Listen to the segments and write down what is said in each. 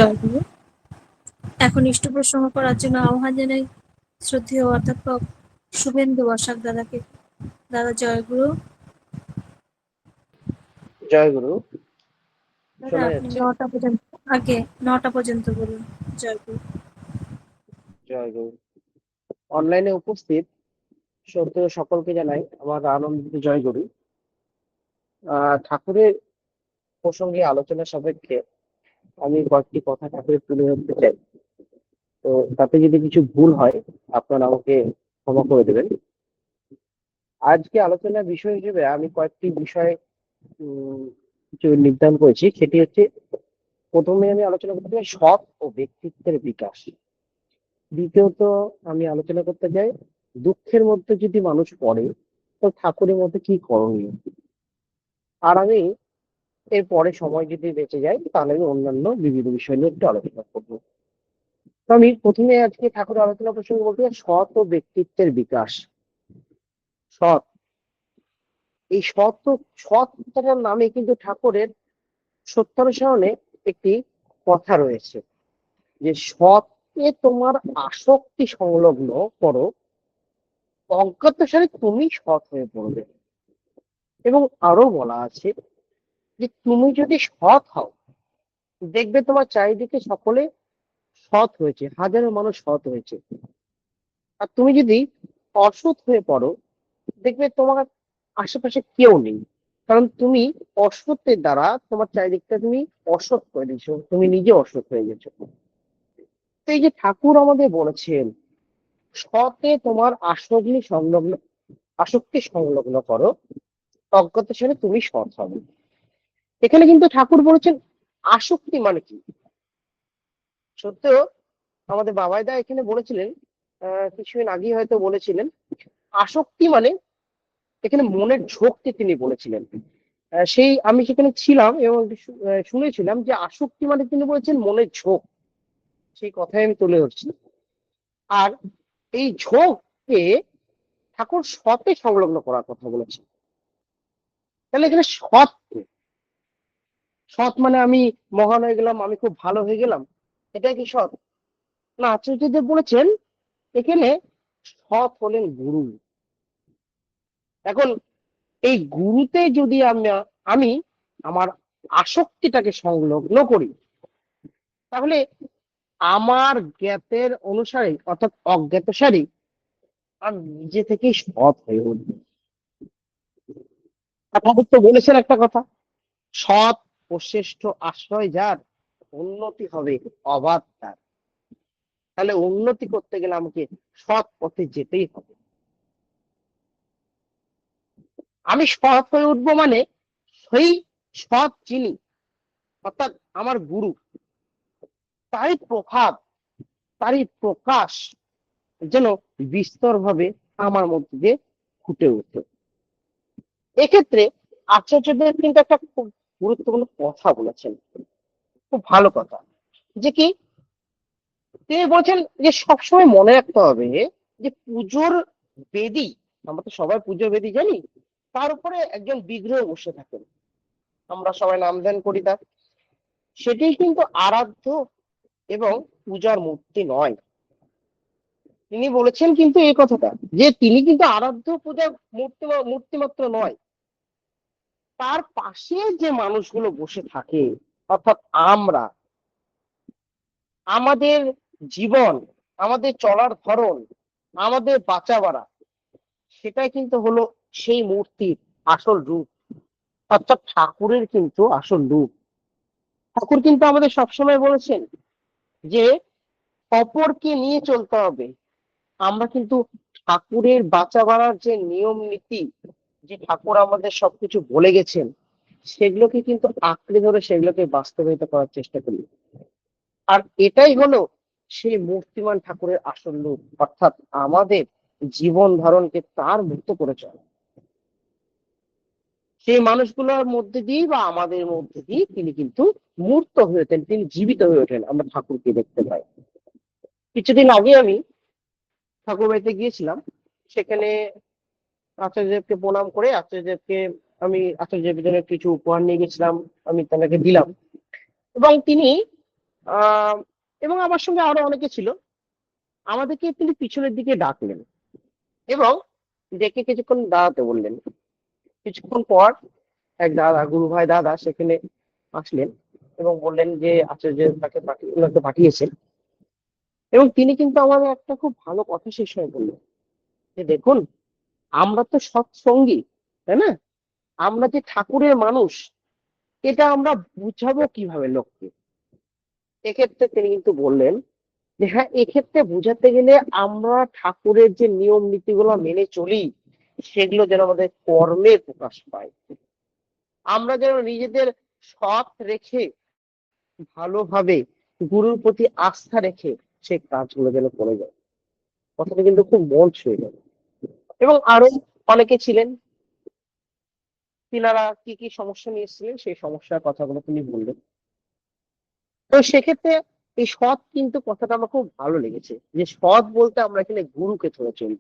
জয়গুরু। এখন ইষ্ট প্রসঙ্গ করার জন্য আহ্বান জানাই শ্রদ্ধেয় অধ্যাপক শুভেন্দু বসাক দাদাকে। দাদা জয়গুরু। জয়গুরু। দাদা আপনি 9টা পর্যন্ত বলুন। জয়গুরু। জয়গুরু। অনলাইনে উপস্থিত শ্রদ্ধেয় সকলকে জানাই আমার আনন্দিত জয়গুরু। ঠাকুরের প্রসঙ্গে আলোচনা সাপেক্ষে আমি কয়েকটি কথা ঠাকুরের তুলে ধরতে চাই। তো তাতে যদি কিছু ভুল হয় আপনারা আমাকে ক্ষমা করে দেবেন। আজকে আলোচনার বিষয় হিসেবে আমি কয়েকটি বিষয় কিছু নির্ধারণ করেছি। সেটি হচ্ছে, প্রথমে আমি আলোচনা করতে চাই সৎ ও ব্যক্তিত্বের বিকাশ। দ্বিতীয়ত আমি আলোচনা করতে চাই দুঃখের মধ্যে যদি মানুষ পড়ে তো ঠাকুরের মধ্যে কি করণীয়। আর আমি এরপরে সময় যদি বেঁচে যায় তাহলে আমি অন্যান্য বিবিধ বিষয় নিয়ে একটু আলোচনা করবো। তো আমি প্রথমে আজকে ঠাকুরের আলোচনা প্রসঙ্গে বলতে চাই সৎ ও ব্যক্তিত্বের বিকাশ। সৎ, এই সৎ কথাটার নামে কিন্তু ঠাকুরের সত্যানুসরণে একটি কথা রয়েছে যে সৎকে তোমার আসক্তি সংলগ্ন করো, অজ্ঞাতসারে তুমি সৎ হয়ে পড়বে। এবং আরো বলা আছে যে তুমি যদি সৎ হও দেখবে তোমার চারিদিকে সকলে সৎ হয়েছে, হাজারো মানুষ সৎ হয়েছে। আর তুমি যদি অসৎ হয়ে পড়ো দেখবে তোমার আশেপাশে কেউ নেই, কারণ তুমি অসত্যের দ্বারা তোমার চারিদিকটা তুমি অসৎ করে দিয়েছো, তুমি নিজে অসৎ হয়ে গেছো। তো এই যে ঠাকুর আমাদের বলেছেন সতে তোমার আসক্তি সংলগ্ন করো, অজ্ঞাত ছেড়ে তুমি সৎ হবে। এখানে কিন্তু ঠাকুর বলেছেন আসক্তি মানে কি। সত্য আমাদের বাবাইদা এখানে বলেছিলেন, কিছুদিন আগে হয়তো বলেছিলেন, আসক্তি মানে এখানে মনের ঝোঁককে তিনি বলেছিলেন। সেই আমি সেখানে ছিলাম এবং শুনেছিলাম যে আসক্তি মানে তিনি বলেছেন মনের ঝোঁক। সেই কথাই আমি তুলে ধরছি। আর এই ঝোঁককে ঠাকুর সতে সংলগ্ন করার কথা বলেছেন। তাহলে এখানে সৎ, সৎ মানে আমি মহান হয়ে গেলাম, আমি খুব ভালো হয়ে গেলাম, এটাই কি সৎ? না, আচার্যদেব বলেছেন এখানে সৎ হলেন গুরু। এখন এই গুরুতে যদি আমি আমার আসক্তিটাকে সংলগ্ন করি তাহলে আমার জ্ঞাতের অনুসারে অর্থাৎ অজ্ঞাতসারে আমি নিজে থেকেই সৎ হয়ে উঠবো। ঠাকুর তো বলেছেন একটা কথা, সৎ ও শ্রেষ্ঠ আশ্রয় যার উন্নতি হবে অবাধ তার। তাহলে উন্নতি করতে গেলে আমাকে সৎ পথে যেতেই হবে। আমি সৎ হয়ে উঠবো মানে সেই সৎ যিনি অর্থাৎ আমার গুরু, তারই প্রভাব, তারই প্রকাশ যেন বিস্তর ভাবে আমার মধ্যে দিয়ে ফুটে ওঠে। এক্ষেত্রে আচার্যদেব কিন্তু একটা খুব গুরুত্বপূর্ণ কথা বলেছেন, খুব ভালো কথা, যে কি তিনি বলছেন যে সবসময় মনে রাখতে হবে যে পুজোর বেদী, আমরা তো সবাই পুজোর বেদী জানি, তার উপরে একজন বিগ্রহ বসে থাকেন, আমরা সবাই নাম ধ্যান করি তার, সেটি কিন্তু আরাধ্য এবং পূজার মূর্তি নয়। তিনি বলেছেন কিন্তু এই কথাটা যে তিনি কিন্তু আরাধ্য পূজার মূর্তি মাত্র নয়, তার পাশে যে মানুষগুলো বসে থাকে অর্থাৎ আমরা, আমাদের জীবন, আমাদের চলার ধরন, আমাদের বাঁচা বাড়া, সেটাই কিন্তু হলো সেই মূর্তির আসল রূপ, অর্থাৎ ঠাকুরের কিন্তু আসল রূপ। ঠাকুর কিন্তু আমাদের সবসময় বলেছেন যে অপরকে নিয়ে চলতে হবে। আমরা কিন্তু ঠাকুরের বাঁচা বাড়ার যে নিয়ম নীতি, যে ঠাকুর আমাদের সবকিছু বলে গেছেন, সেগুলোকে কিন্তু আঁকড়ে ধরে সেগুলোকে বাস্তবায়িত করার চেষ্টা করি। আর এটাই হলো সেই মূর্তিমান ঠাকুরের আসল রূপ, অর্থাৎ আমাদের জীবন ধারণকে তার মতো করে চলে। সেই মানুষগুলোর মধ্যে দিয়ে বা আমাদের মধ্যে দিয়ে তিনি কিন্তু মূর্ত হয়ে ওঠেন, তিনি জীবিত হয়ে ওঠেন, আমরা ঠাকুরকে দেখতে পাই। কিছুদিন আগে আমি ঠাকুর বাড়িতে গিয়েছিলাম, সেখানে আচার্যদেবকে প্রণাম করে আচার্যদেবকে আচার্যদেবের জন্য কিছু উপহার নিয়ে গেছিলাম, আমি তাকে দিলাম। এবং তিনি আহ এবং আমার সঙ্গে আরো অনেকে ছিল। আমাদেরকে তিনি পিছনের দিকে ডাকলেন এবং ডেকে কিছুক্ষণ দাঁড়াতে বললেন। কিছুক্ষণ পর এক দাদা, গুরু ভাই দাদা সেখানে আসলেন এবং বললেন যে আচার্য ওনাকে পাঠিয়েছেন। এবং তিনি কিন্তু আমাদের একটা খুব ভালো কথা সেই সময় বললেন যে দেখুন, আমরা তো সৎসঙ্গী, তাই না? আমরা যে ঠাকুরের মানুষ, এটা আমরা বুঝাবো কিভাবে লোককে? এক্ষেত্রে তিনি কিন্তু বললেন যে হ্যাঁ, এক্ষেত্রে বোঝাতে গেলে আমরা ঠাকুরের যে নিয়ম নীতিগুলো মেনে চলি, সেগুলো যেন আমাদের কর্মে প্রকাশ পায়। আমরা যেন নিজেদের সৎ রেখে ভালোভাবে গুরুর প্রতি আস্থা রেখে সেই কাজগুলো যেন করে যায়। কথাটা কিন্তু খুব মন ছুঁয়ে গেল। এবং আরো অনেকে ছিলেন, তিনারা কি কি সমস্যা নিয়ে এসেছিলেন সেই সমস্যার কথাগুলো তিনি বললেন। তো সেক্ষেত্রে এই সৎ কিন্তু কথাটা আমার খুব ভালো লেগেছে, যে সৎ বলতে আমরা এখানে গুরুকে ধরে চলি।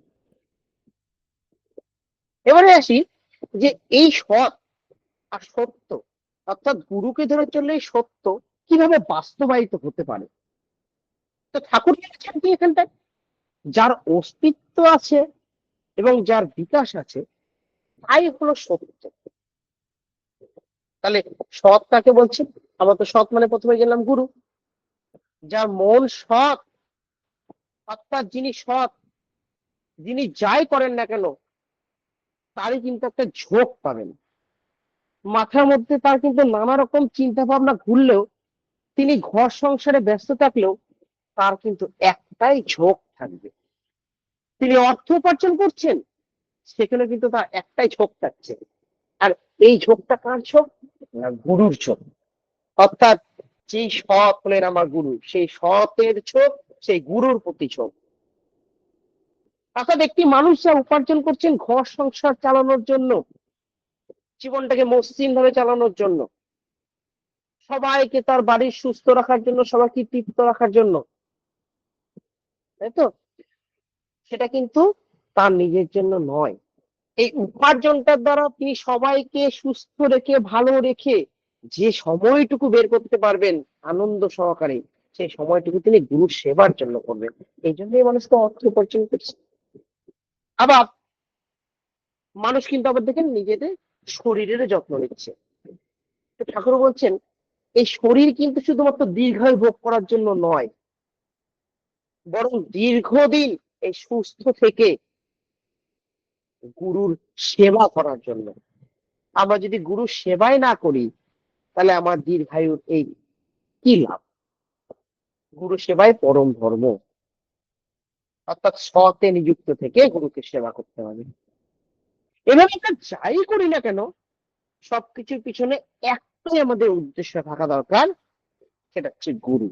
এবারে আসি যে এই সৎ আর সত্য, অর্থাৎ গুরুকে ধরে চললে এই সত্য কিভাবে বাস্তবায়িত হতে পারে। তো ঠাকুর বলেছেন কি এখানটায়, যার অস্তিত্ব আছে এবং যার বিকাশ আছে তাই হলো সত্য। তাহলে সৎ কাকে বলছেন? আমরা তো সৎ মানে প্রথমে গেলাম গুরু। যার মন সৎ, অর্থাৎ যিনি সৎ, যিনি যাই করেন না কেন তারই কিন্তু একটা ঝোঁক পাবেন। মাথার মধ্যে তার কিন্তু নানা রকম চিন্তা ভাবনা ঘুরলেও, তিনি ঘর সংসারে ব্যস্ত থাকলেও তার কিন্তু একটাই ঝোঁক থাকবে। তিনি অর্থ উপার্জন করছেন, সেখানে কিন্তু তার একটাই ঝোঁক থাকছে। আর এই ঝোঁকটা কার ঝোঁক? না, গুরুর ঝোঁক। অর্থাৎ যেই সৎ হলেন আমার গুরু, সেই সতের ঝোঁক সেই গুরুর প্রতি ঝোঁক। অর্থাৎ একটি মানুষ যা উপার্জন করছেন ঘর সংসার চালানোর জন্য, জীবনটাকে মসৃণ ভাবে চালানোর জন্য, সবাইকে তার বাড়ির সুস্থ রাখার জন্য, সবাইকে তৃপ্ত রাখার জন্য, তাই তো? সেটা কিন্তু তার নিজের জন্য নয়। এই উপার্জনটার দ্বারা তিনি সবাইকে সুস্থ রেখে ভালো রেখে যে সময়টুকু বের করতে পারবেন আনন্দ সহকারে, সেই সময়টুকু তিনি গুরু সেবার জন্য করবেন। এই জন্যই মানুষ তো অর্থ উপার্জন করছে। আবার মানুষ কিন্তু আবার দেখেন নিজেদের শরীরেরও যত্ন নিচ্ছে। তো ঠাকুর বলছেন এই শরীর কিন্তু শুধুমাত্র দীর্ঘায়ু ভোগ করার জন্য নয়, বরং দীর্ঘদিন এই সুস্থ থেকে গুরুর সেবা করার জন্য। আমরা যদি গুরুর সেবাই না করি, তাহলে আমার দীর্ঘায়ুর এই কি লাভ? গুরু সেবাই পরম ধর্ম। অর্থাৎ সতে নিযুক্ত থেকে গুরুকে সেবা করতে হবে। এভাবে আমরা যাই করি না কেন, সবকিছুর পিছনে একটাই আমাদের উদ্দেশ্য থাকা দরকার, সেটা হচ্ছে গুরু।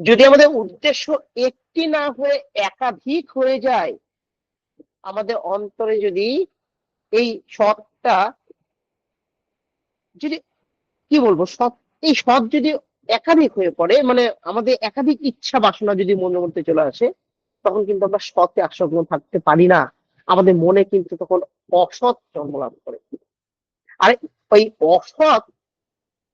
যদি আমাদের উদ্দেশ্য একটি না হয়ে একাধিক হয়ে যায়, আমাদের অন্তরে যদি এই সৎটা যদি, কি বলবো, সৎ, এই সৎ যদি একাধিক হয়ে পড়ে, মানে আমাদের একাধিক ইচ্ছা বাসনা যদি মনের মধ্যে চলে আসে, তখন কিন্তু আমরা সৎে আসক্ত থাকতে পারি না। আমাদের মনে কিন্তু তখন অসৎ জন্মলাভ করে। আর ওই অসৎ,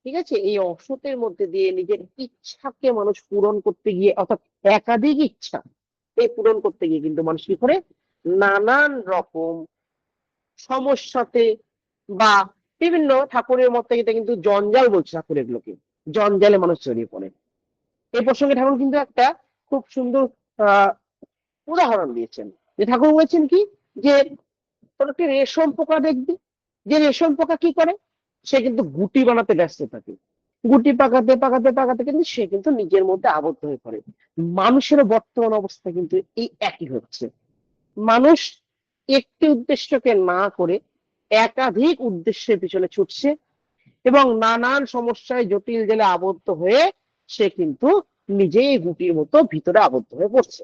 ঠিক আছে, এই অসতের মধ্যে দিয়ে নিজের ইচ্ছাকে মানুষ পূরণ করতে গিয়ে, অর্থাৎ একাধিক ইচ্ছা এই পূরণ করতে গিয়ে কিন্তু মানুষ কি করে নানান রকম সমস্যাতে বা বিভিন্ন, ঠাকুরের মতে এটা কিন্তু জঞ্জাল বলছে, ঠাকুর এগুলোকে জঞ্জালে মানুষ জড়িয়ে পড়ে। এই প্রসঙ্গে ঠাকুর কিন্তু একটা খুব সুন্দর আহ উদাহরণ দিয়েছেন। যে ঠাকুর বলেছেন কি, যে তোর একটি রেশম পোকা দেখবি, যে রেশম পোকা কি করে, সে কিন্তু গুটি বানাতে ব্যস্ত থাকে। গুটি পাকাতে পাকাতে পাকাতে কিন্তু সে কিন্তু নিজের মধ্যে আবদ্ধ হয়ে পড়ে। মানুষের বর্তমান অবস্থা কিন্তু এই একই হচ্ছে। মানুষ একটি উদ্দেশ্যকে না করে একাধিক উদ্দেশ্যের পিছনে ছুটছে এবং নানান সমস্যায় জটিল জেলে আবদ্ধ হয়ে সে কিন্তু নিজেই গুটির মতো ভিতরে আবদ্ধ হয়ে পড়ছে।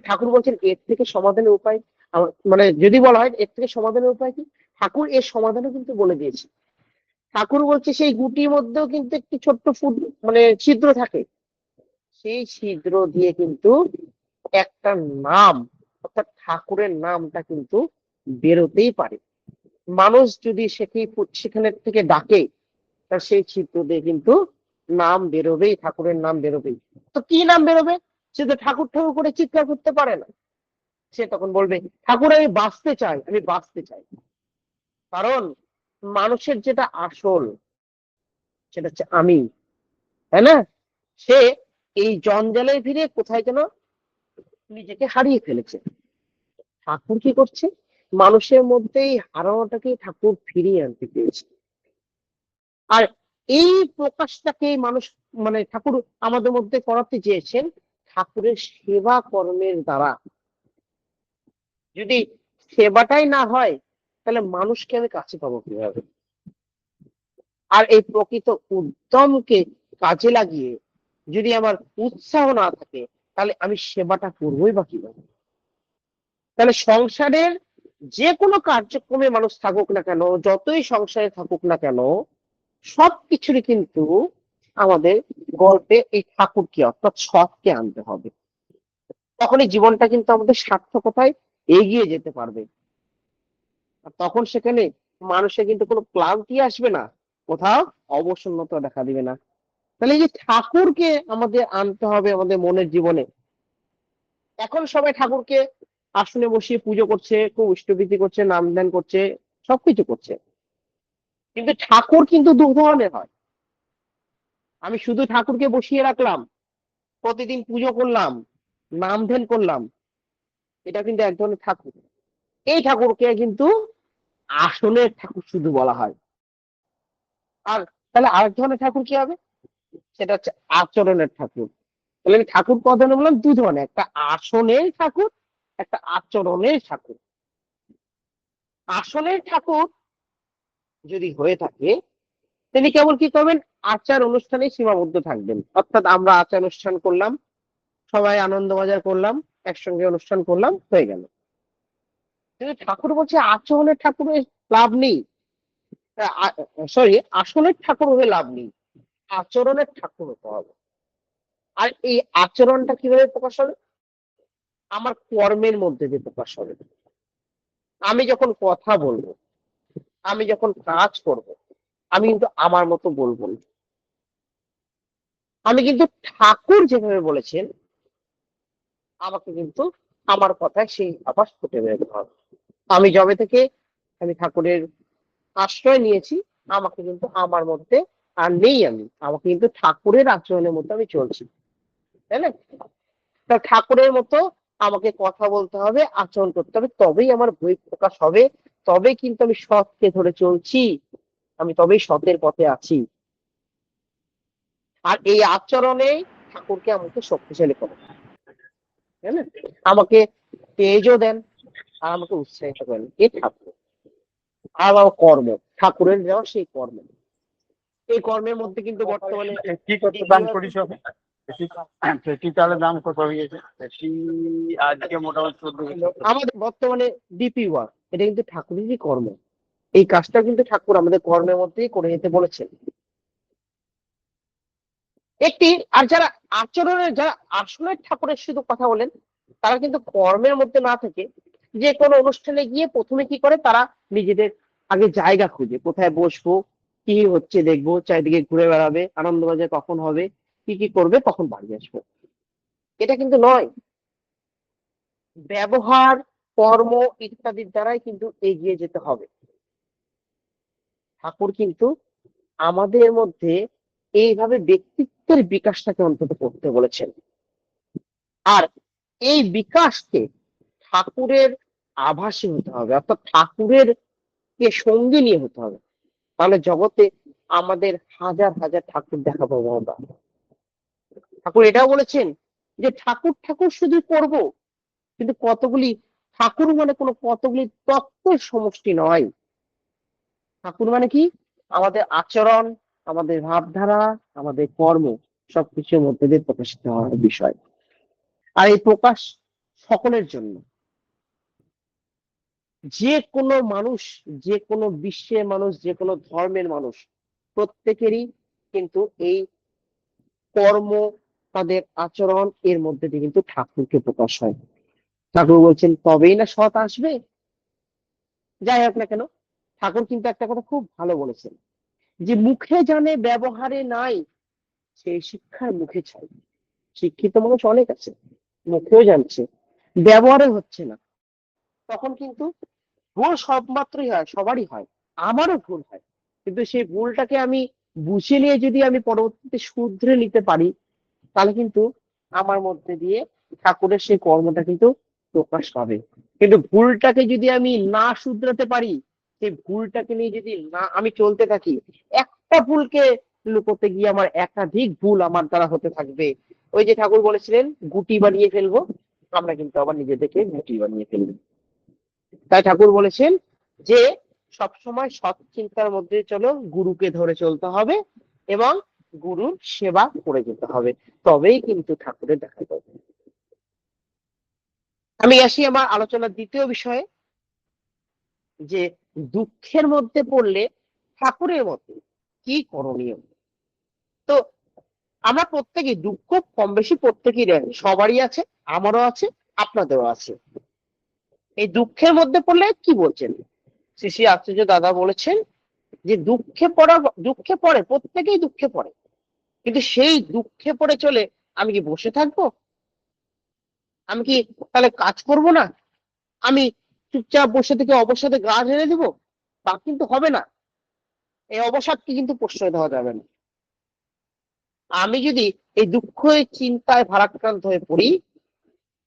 ঠাকুর বলছেন এর থেকে সমাধানের উপায়, মানে যদি বলা হয় এর থেকে সমাধানের উপায় কি, ঠাকুর এর সমাধানও কিন্তু বলে দিয়েছে। ঠাকুর বলছে সেই গুটির মধ্যেও কিন্তু একটি ছোট্ট ফুট, মানে ছিদ্র থাকে, সেই ছিদ্র দিয়ে কিন্তু একটা নাম, অর্থাৎ ঠাকুরের নামটা কিন্তু বেরোতেই পারে। মানুষ যদি সেখানে থেকে ডাকে, তার সেই ছিদ্র দিয়ে কিন্তু নাম বেরোবেই, ঠাকুরের নাম বেরোবেই। তো কি নাম বেরোবে? সে তো ঠাকুর ঠাকুর করে চিৎকার করতে পারে না। সে তখন বলবে, ঠাকুর আমি বাঁচতে চাই, আমি বাঁচতে চাই। কারণ মানুষের যেটা আসল, সেটা হচ্ছে আমি, তাই না? সে এই জঞ্জালের ভিড়ে কোথায় যেন নিজেকে হারিয়ে ফেলেছে। ঠাকুর কি করছে? মানুষের মধ্যে এই হারানোটাকে ঠাকুর ফিরিয়ে আনতে পেরেছে। আর এই প্রকাশটাকে মানুষ, মানে ঠাকুর আমাদের মধ্যে করাতে চেয়েছেন ঠাকুরের সেবা কর্মের দ্বারা। যদি সেবাটাই না হয়, তাহলে মানুষকে আমি কাছে পাবো কিভাবে? আর এই প্রকৃত উদ্যমকে কাজে লাগিয়ে যদি আমার উৎসাহ না থাকে, তাহলে আমি সেবাটা করবোই বা কিভাবে? তাহলে সংসারের যে কোনো কার্যক্রমে মানুষ থাকুক না কেন, যতই সংসারে থাকুক না কেন, সবকিছুরই কিন্তু আমাদের গল্পে এই ঠাকুরকে অর্থাৎ সৎকে আনতে হবে। তখনই জীবনটা কিন্তু আমাদের সার্থকতায় এগিয়ে যেতে পারবে। আর তখন সেখানে মানুষের কিন্তু কোনো ক্লান্তি আসবে না, কোথাও অবসন্নতা দেখা দিবে না। তাহলে এই যে ঠাকুরকে আমাদের আনতে হবে আমাদের মনের জীবনে। এখন সবাই ঠাকুরকে আসনে বসিয়ে পুজো করছে, খুব ইষ্টভীতি করছে, নাম ধ্যান করছে, সবকিছু করছে। কিন্তু ঠাকুর কিন্তু দু ধরনের হয়। আমি শুধু ঠাকুরকে বসিয়ে রাখলাম, প্রতিদিন পুজো করলাম, নাম ধ্যান করলাম, এটা কিন্তু এক ধরনের ঠাকুর। এই ঠাকুরকে কিন্তু আসনের ঠাকুর শুধু বলা হয়। আর তাহলে আরেক ধরনের ঠাকুর কি হবে? সেটা হচ্ছে আচরণের ঠাকুর। তাহলে আমি ঠাকুর কত ধরনের বললাম? দু ধরনের, একটা আসনের ঠাকুর, একটা আচরণের ঠাকুর। আসনের ঠাকুর যদি হয়ে থাকে, তিনি কেবল কি করবেন? আচার অনুষ্ঠানে সীমাবদ্ধ থাকবেন। অর্থাৎ আমরা আচার অনুষ্ঠান করলাম, সবাই আনন্দ বাজার করলাম, একসঙ্গে অনুষ্ঠান করলাম, হয়ে গেল। কিন্তু ঠাকুর বলছে আচরণের ঠাকুরের লাভ নেই। সরি, আসনের ঠাকুর হয়ে লাভ নেই, আচরণের ঠাকুর হতে হবে। আর এই আচরণটা কিভাবে প্রকাশ হবে? আমার কর্মের মধ্যে দিয়ে প্রকাশ হবে। আমি যখন কথা বলবো, আমি যখন কাজ করব, আমি কিন্তু আমার মতো বলবো না। আমি কিন্তু ঠাকুর যেভাবে বলেছেন, আমাকে কিন্তু আমার কথায় সেই আভাস ফুটে বেরোতে হবে। আমি যবে থেকে আমি ঠাকুরের আশ্রয় নিয়েছি, আমাকে কিন্তু আমার মধ্যে আর নেই, আমি আমাকে কিন্তু ঠাকুরের আচরণের মধ্যে আমি চলছি, তাই না? তা ঠাকুরের মতো আমাকে কথা বলতে হবে, আচরণ করতে হবে, তবেই আমার বই প্রকাশ হবে। তবে কিন্তু আমি সৎকে ধরে চলছি, আমি তবেই সতের পথে আছি। আর এই আচরণে ঠাকুরকে আমাকে শক্তিশালী করে, তাই না? আমাকে তেজও দেন, আর আমাকে উৎসাহিত করেন এই ঠাকুর। আর আমার কর্ম, ঠাকুরের দেওয়া সেই কর্ম, এই কর্মের মধ্যে কিন্তু বর্তমানে কি কত দাম করিস হবে? পেটি তাহলে দাম কত হয়ে গেছে? পেটি আজকে মোটামুটি 14 আমাদের বর্তমানে ডিপি ওয়ার্ক, এটা কিন্তু ঠাকুরেরই কর্ম। এই কাজটা কিন্তু ঠাকুর আমাদের কর্মের মধ্যেই করে যেতে বলেছেন। একটি, আর যারা আচরণের, যারা আসলে ঠাকুরের শুধু কথা বলেন, তারা কিন্তু কর্মের মধ্যে না থেকে যে কোনো অনুষ্ঠানে গিয়ে প্রথমে কি করে, তারা নিজেদের আগে জায়গা খুঁজে, কোথায় বসবো, কি হচ্ছে দেখবো, চারিদিকে ঘুরে বেড়াবে, আনন্দবাজার কখন হবে, কি কি করবে, কখন বাড়ি আসবো। এটা কিন্তু নয়। ব্যবহার, কর্ম ইত্যাদির দ্বারাই কিন্তু এগিয়ে যেতে হবে। ঠাকুর কিন্তু আমাদের মধ্যে এইভাবে ব্যক্তিত্বের বিকাশটাকে অন্তত করতে বলেছেন। আর এই বিকাশকে ঠাকুরের আভাসী হতে হবে, অর্থাৎ ঠাকুরের কে সঙ্গী নিয়ে হতে হবে। তাহলে জগতে আমাদের হাজার হাজার ঠাকুর দেখা পাবো আমরা। ঠাকুর এটাও বলেছেন যে ঠাকুর ঠাকুর শুধু করব, কিন্তু কতগুলি ঠাকুর মানে কোনো কতগুলি তত্ত্বের সমষ্টি নয়। ঠাকুর মানে কি? আমাদের আচরণ, আমাদের ভাবধারা, আমাদের কর্ম, সবকিছুর মধ্যে দিয়ে প্রকাশিত হওয়ার বিষয়। আর এই প্রকাশ সকলের জন্য। যে কোনো মানুষ, যে কোনো বিশ্বের মানুষ, যে কোনো ধর্মের মানুষ, প্রত্যেকেরই কিন্তু এই কর্ম, তাদের আচরণ, এর মধ্যে দিয়ে কিন্তু ঠাকুরকে প্রকাশ হয়। ঠাকুর বলছেন তবেই না সৎ আসবে। যাই হোক না কেন, ঠাকুর কিন্তু একটা কথা খুব ভালো বলেছেন, যে মুখে জানে ব্যবহারে নাই, সেই শিক্ষার মুখে চাই। শিক্ষিত মানুষ অনেক আছে, মুখেও জানছে, ব্যবহারে হচ্ছে না, তখন কিন্তু ভুল সব মাত্রই হয়, সবারই হয়, আমারও ভুল হয়। কিন্তু সেই ভুলটাকে আমি বুঝে নিয়ে যদি আমি পরবর্তীতে শুধরে নিতে পারি, তাহলে কিন্তু আমার মধ্যে দিয়ে ঠাকুরের সেই কর্মটা কিন্তু প্রকাশ পাবে। কিন্তু ভুলটাকে যদি আমি না শুধরাতে পারি, সেই ভুলটাকে নিয়ে যদি না আমি চলতে থাকি, একটা ভুলকে লুকোতে গিয়ে আমার একাধিক ভুল আমার দ্বারা হতে থাকবে। ওই যে ঠাকুর বলেছিলেন গুটি বানিয়ে ফেলবো, আমরা কিন্তু আবার নিজেদেরকে গুটি বানিয়ে ফেলবো। তাই ঠাকুর বলেছেন যে সবসময় সৎ চিন্তার মধ্যে চলো, গুরুকে ধরে চলতে হবে এবং গুরুর সেবা করে যেতে হবে, তবেই কিন্তু ঠাকুরের দেখা পাবে। আমি আসি আমার আলোচনার দ্বিতীয় বিষয়ে, যে দুঃখের মধ্যে পড়লে ঠাকুরের মতে কি করণীয়। তো আমরা প্রত্যেকেই দুঃখ কম বেশি প্রত্যেকেই সবারই আছে, আমারও আছে, আপনাদেরও আছে। এই দুঃখের মধ্যে পড়লে কি বলছেন শ্রী শ্রী আচার্য দাদা বলেছেন যে দুঃখে পড়ে প্রত্যেকেই দুঃখে পড়ে, কিন্তু সেই দুঃখে পড়ে চলে আমি কি বসে থাকবো? আমি কি তাহলে কাজ করব না? আমি চুপচাপ বসে থেকে অবসাদে গা ঢেলে দিব? তা কিন্তু হবে না। এই অবসাদকে কিন্তু প্রশ্রয় দেওয়া যাবে না। আমি যদি এই দুঃখ চিন্তায় ভারাক্রান্ত হয়ে পড়ি,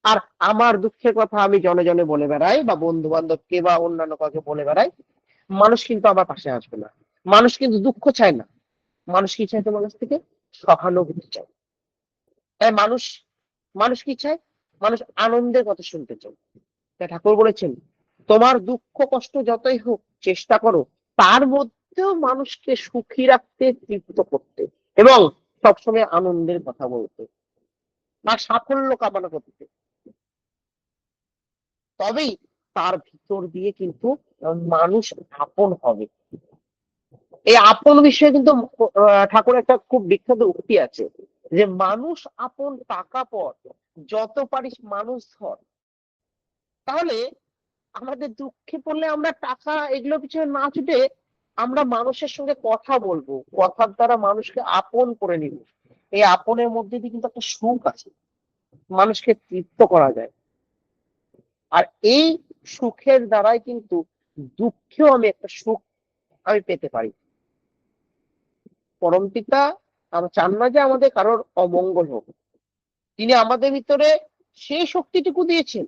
আর আমার দুঃখের কথা আমি জনে জনে বলে বেড়াই, বা বন্ধু বান্ধবকে বা অন্যান্য কাউকে বলে বেড়াই, মানুষ কিন্তু আমার পাশে আসবে না। মানুষ কিন্তু দুঃখ চায় না, মানুষ কি চায় তোমার কাছ থেকে? সহানুভূতি চায়। তাই মানুষ মানুষ কি চায়? মানুষ আনন্দের কথা শুনতে চায়। তাই ঠাকুর বলেছেন তোমার দুঃখ কষ্ট যতই হোক চেষ্টা করো তার মধ্যেও মানুষকে সুখী রাখতে, তৃপ্ত করতে এবং সবসময় আনন্দের কথা বলতে, তার সাফল্য কামনা করতে। তবেই তার ভিতর দিয়ে কিন্তু মানুষ আপন হবে। এই আপন বিষয়ে কিন্তু ঠাকুর একটা খুব বিখ্যাত উক্তি আছে, যে মানুষ আপন টাকা পর, যত পারিস মানুষ ধর। তাহলে আমাদের দুঃখে পড়লে আমরা টাকা এগুলো পিছনে না ছুটে আমরা মানুষের সঙ্গে কথা বলবো, কথার দ্বারা মানুষকে আপন করে নিব। এই আপনের মধ্যে দিয়ে কিন্তু একটা সুখ আছে, মানুষকে তৃপ্ত করা যায়। আর এই সুখের দ্বারাই কিন্তু দুঃখেও আমি একটা সুখ আমি পেতে পারি। পরমপিতা চান না যে আমাদের কারোর অমঙ্গল হোক। তিনি আমাদের ভিতরে সেই শক্তিটুকু দিয়েছেন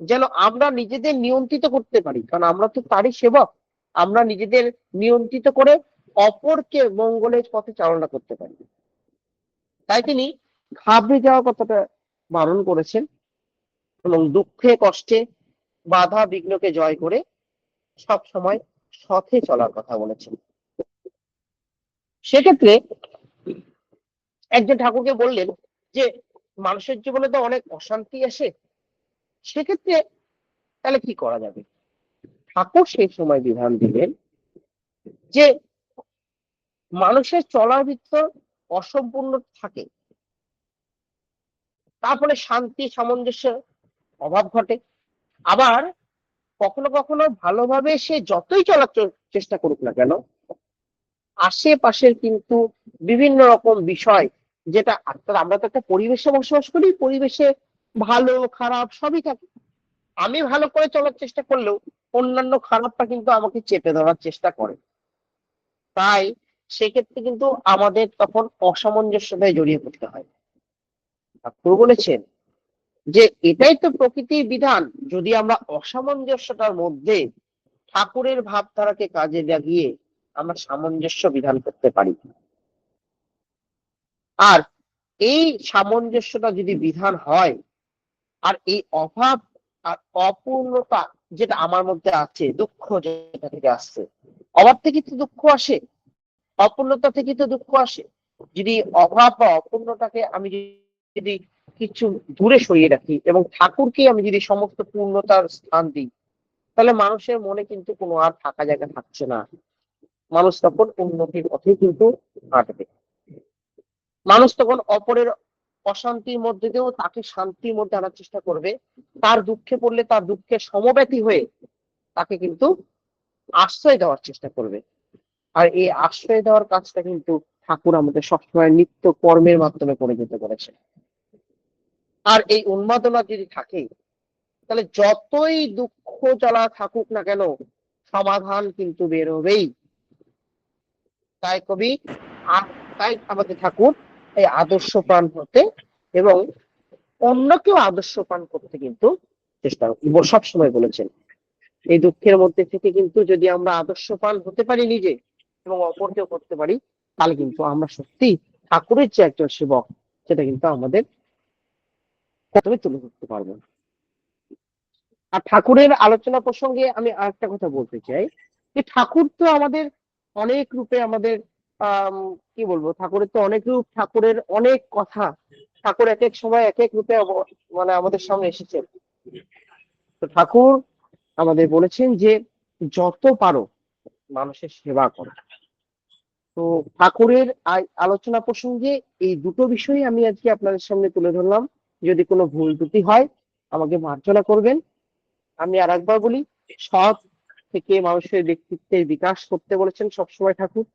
যেন আমরা নিজেদের নিয়ন্ত্রিত করতে পারি, কারণ আমরা তো তারই সেবক। আমরা নিজেদের নিয়ন্ত্রিত করে অপরকে মঙ্গলের পথে চালনা করতে পারি। তাই তিনি ঘাবড়ে যাওয়ার কথাটা বারণ করেছেন এবং দুঃখে কষ্টে বাধা বিঘ্নকে জয় করে সব সময় সথে চলার কথা বলেছেন। সেক্ষেত্রে একজন ঠাকুরকে বললেন যে মানুষের জীবনে তো অনেক অশান্তি আসে, সেক্ষেত্রে তাহলে কি করা যাবে? ঠাকুর সেই সময় বিধান দিলেন যে মানুষের চলার ভিতর অসম্পূর্ণ থাকে, তারপরে শান্তি সামঞ্জস্যের অভাব ঘটে। আবার কখনো কখনো ভালোভাবে সে যতই চলার চেষ্টা করুক না কেন, আশেপাশের কিন্তু বিভিন্ন রকম বিষয়, যেটা আমরা তো একটা পরিবেশে বসবাস করি, পরিবেশে ভালো খারাপ সবই থাকে। আমি ভালো করে চলার চেষ্টা করলেও অন্যান্য খারাপটা কিন্তু আমাকে চেপে ধরার চেষ্টা করে। তাই সেক্ষেত্রে কিন্তু আমাদের তখন অসামঞ্জস্যতায় জড়িয়ে পড়তে হয়। ঠাকুর বলেছেন যে এটাই তো প্রকৃতির বিধান, যদি আমরা অসামঞ্জস্যতার মধ্যে ঠাকুরের ভাবধারাকে কাজে লাগিয়ে আমরা সামঞ্জস্য বিধান করতে পারি। আর এই সামঞ্জস্যতা যদি বিধান হয়, আর এই অভাব আর অপূর্ণতা যেটা আমার মধ্যে আছে, দুঃখ যেটা থেকে আসছে, অভাব থেকে তো দুঃখ আসে, অপূর্ণতা থেকে তো দুঃখ আসে। যদি অভাব বা অপূর্ণতাকে আমি যদি কিছু দূরে সরিয়ে রাখি এবং ঠাকুরকে আমি যদি সমস্ত পূর্ণতার স্থান দিই, তাহলে মানুষের মনে কিন্তু কোনো আর ফাঁকা জায়গা থাকছে না। মানুষ তখন উন্নতির পথে কিন্তু হাঁটবে। মানুষ তখন অপরের অশান্তির মধ্যে দিয়েও তাকে শান্তির মধ্যে আনার চেষ্টা করবে। তার দুঃখে পড়লে তার দুঃখের সমব্যথী হয়ে তাকে কিন্তু আশ্রয় দেওয়ার চেষ্টা করবে। আর এই আশ্রয় দেওয়ার কাজটা কিন্তু ঠাকুর আমাদের সবসময় নিত্য কর্মের মাধ্যমে করে যেতে বলেছেন। আর এই উন্মাদনা যদি থাকে, তাহলে যতই দুঃখ জ্বালা থাকুক না কেন, সমাধান কিন্তু বেরোবেই। তাই কবি তাই আমাদের ঠাকুর এই আদর্শ প্রাণ হতে এবং অন্যকেও আদর্শ প্রাণ করতে কিন্তু চেষ্টা সবসময় বলেছেন। এই দুঃখের মধ্যে থেকে কিন্তু যদি আমরা আদর্শ প্রাণ হতে পারি নিজে এবং অপরকেও করতে পারি, তাহলে কিন্তু আমরা সত্যি ঠাকুরের যে একজন সেবক, সেটা কিন্তু আমাদের প্রথমে তুলে ধরতে পারবো। আর ঠাকুরের আলোচনা প্রসঙ্গে আমি আরেকটা কথা বলতে চাই, যে ঠাকুর তো আমাদের অনেক রূপে আমাদের কি বলবো, ঠাকুরের তো অনেক রূপ, ঠাকুরের অনেক কথা, ঠাকুর এক এক সময় এক এক রূপে মানে আমাদের সামনে এসেছেন। তো ঠাকুর আমাদের বলেছেন যে যত পারো মানুষের সেবা করো। তো ঠাকুরের আলোচনা প্রসঙ্গে এই দুটো বিষয় আমি আজকে আপনাদের সামনে তুলে ধরলাম। যদি কোনো ভুল ত্রুটি হয় আমাকে মার্জনা করবেন। আমি আর একবার বলি, সৎ থেকে মানুষের ব্যক্তিত্বের বিকাশ করতে বলেছেন সবসময় ঠাকুর,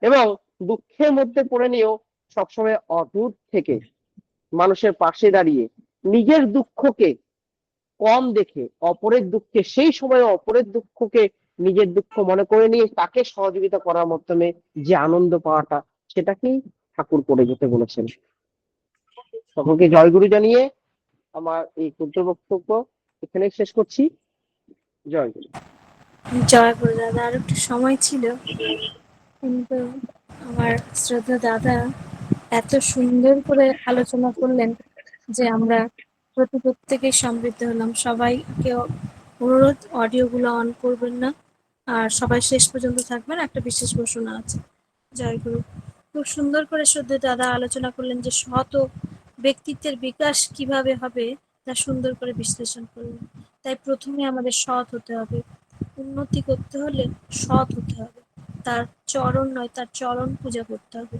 এবং দুঃখের মধ্যে পড়ে নিয়েও সবসময় অদূর থেকে মানুষের পাশে দাঁড়িয়ে নিজের দুঃখকে কম দেখে অপরের দুঃখে, সেই সময় অপরের দুঃখকে নিজের দুঃখ মনে করে নিয়ে তাকে সহযোগিতা করার মাধ্যমে যে আনন্দ পাওয়াটা, সেটাকেই ঠাকুর করে যেতে বলেছেন। সকলকে জয়গুরু জানিয়ে আমার এই ক্ষুদ্র বক্তব্য এখানে শেষ করছি। জয়গুরু। জয় গুরু দাদা। আর একটু সময় ছিল, কিন্তু আমার শ্রদ্ধা দাদা এত সুন্দর করে আলোচনা করলেন যে আমরা প্রত্যেকেই সমৃদ্ধ হলাম। সবাইকে অনুরোধ, অডিওগুলো অন করবেন না, আর সবাই শেষ পর্যন্ত থাকবেন। একটা বিশেষ ঘোষণা আছে। জয় গুরু। খুব সুন্দর করে শ্রদ্ধা দাদা আলোচনা করলেন যে সৎ ও ব্যক্তিত্বের বিকাশ কিভাবে হবে তা সুন্দর করে বিশ্লেষণ করলেন। তাই প্রথমে আমাদের সৎ হতে হবে, উন্নতি করতে হলে সৎ হতে হবে, তার চরণ নয় তার চরণ পূজা করতে হবে।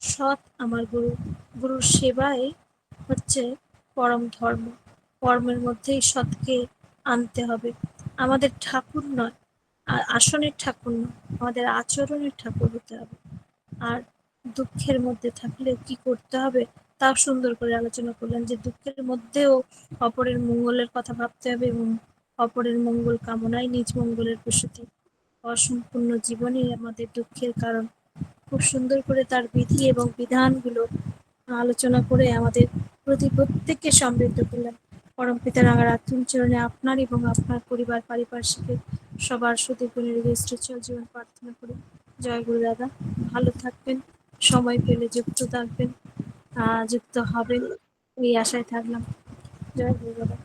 সৎ আমার গুরু, গুরুর সেবাই হচ্ছে পরম ধর্ম। কর্মের মধ্যেই সৎকে আনতে হবে। আমাদের ঠাকুর নয়, আসনের ঠাকুর নয়, আমাদের আচরণের ঠাকুর হতে হবে। আর দুঃখের মধ্যে থাকলে কি করতে হবে তাও সুন্দর করে আলোচনা করলেন, যে দুঃখের মধ্যেও অপরের মঙ্গলের কথা ভাবতে হবে এবং অপরের মঙ্গল কামনায় নিজ মঙ্গলের প্রসূতি। অসম্পূর্ণ জীবনই আমাদের দুঃখের কারণ। খুব সুন্দর করে তার বিধি এবং বিধানগুলো আলোচনা করে আমাদের প্রত্যেককে সমৃদ্ধ করলেন। পরম পিতার আমার আত্মীয় চরণে আপনার এবং আপনার পরিবার পারিপার্শ্বিকের সবার সুদীর্ঘ নিরোগী সুস্থ জীবন প্রার্থনা করি। জয় গুরু দাদা। ভালো থাকবেন, সময় পেলে যুক্ত থাকবেন, যুক্ত হবেন, এই আশায় থাকলাম। জয় গুরু দাদা।